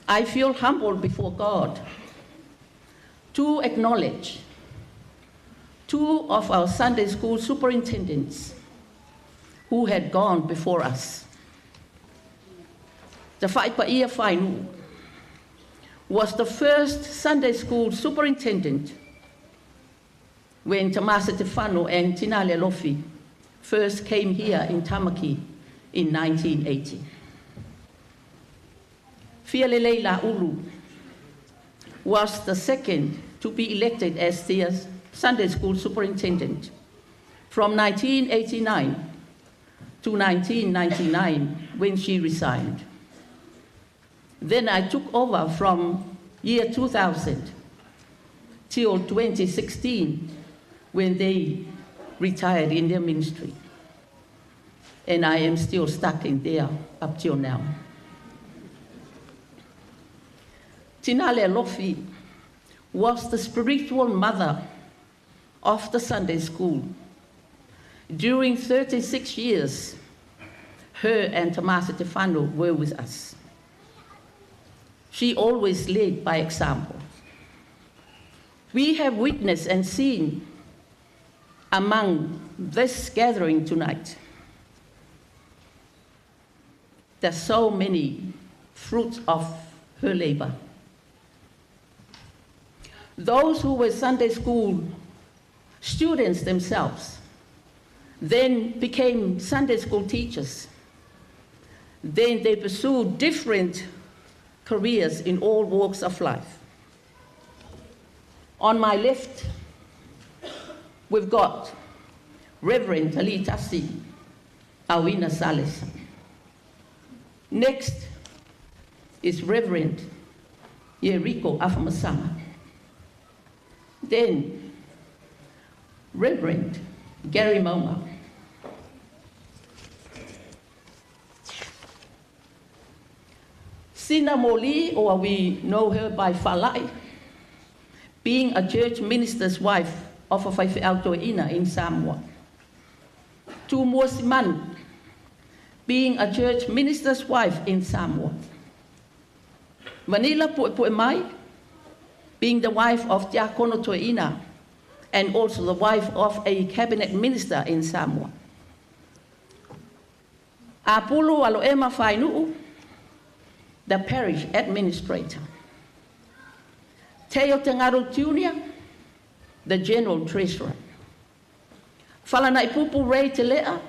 I feel humbled before God to acknowledge two of our Sunday school superintendents who had gone before us. The PIPC Whainu was the first Sunday school superintendent when Tamaki Setefano and Tinā Lealofisā first came here in Tamaki in 1980. Fialelei Laulu was the second to be elected as their Sunday school superintendent from 1989 to 1999 when she resigned. Then I took over from year 2000 till 2016 when they retired in their ministry. And I am still stuck in there up till now. Tinā Lealofisā was the spiritual mother of the Sunday school. During 36 years, her and Tamaki Setefano were with us. She always led by example. We have witnessed and seen among this gathering tonight, there's so many fruits of her labor. Those who were Sunday school students themselves then became Sunday school teachers. Then they pursued different careers in all walks of life. On my left, we've got Reverend Talitasi Awina Sales. Next is Reverend Yeriko Afamasama. Then Reverend Gary Moma. Sina Moli, or we know her by Falai, being a church minister's wife of a Whaiwheautoina in Samoa. Tu Mosiman, being a church minister's wife in Samoa. Manila Puemai, being the wife of Diakono Toina, and also the wife of a cabinet minister in Samoa. Apulu Aloema Whainuu, the parish administrator. Teo Tengaro Jr., the general treasurer. Whalanaipupu Ray Telea,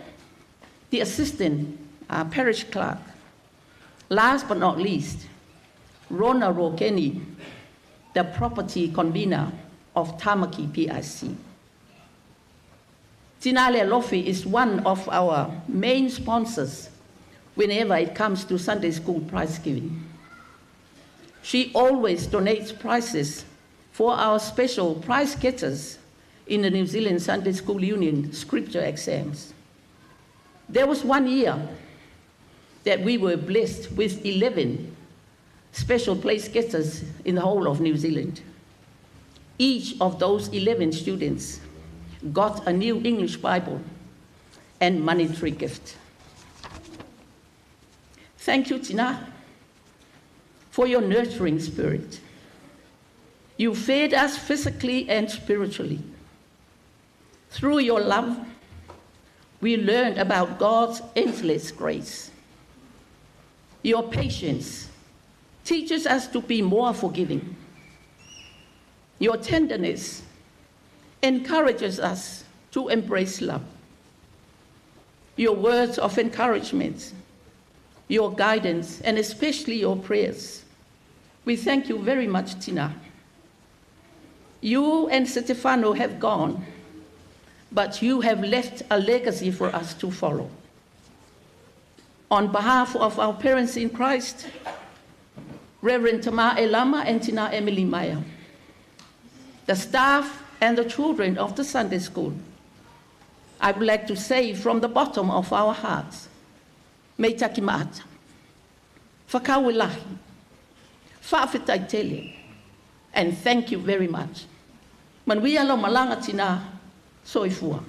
the assistant parish clerk. Last but not least, Rona Rokeni, the property convener of Tamaki PIC. Tinā Lealofisā is one of our main sponsors whenever it comes to Sunday school prize giving. She always donates prizes for our special prize getters in the New Zealand Sunday School Union scripture exams. There was one year that we were blessed with 11 special place getters in the whole of New Zealand. Each of those 11 students got a new English Bible and monetary gift. Thank you, Tinā, for your nurturing spirit. You fed us physically and spiritually. Through your love, we learned about God's endless grace. Your patience teaches us to be more forgiving. Your tenderness encourages us to embrace love. Your words of encouragement, your guidance, and especially your prayers. We thank you very much, Tinā. You and Setefano have gone, but you have left a legacy for us to follow. On behalf of our parents in Christ, Reverend Tamā Elama and Tinā Emily Maya, the staff and the children of the Sunday school, I would like to say from the bottom of our hearts, me taki maata, whakauelahi, whaawhetaitele, and thank you very much. Manuia lo malanga Tinā, soifua.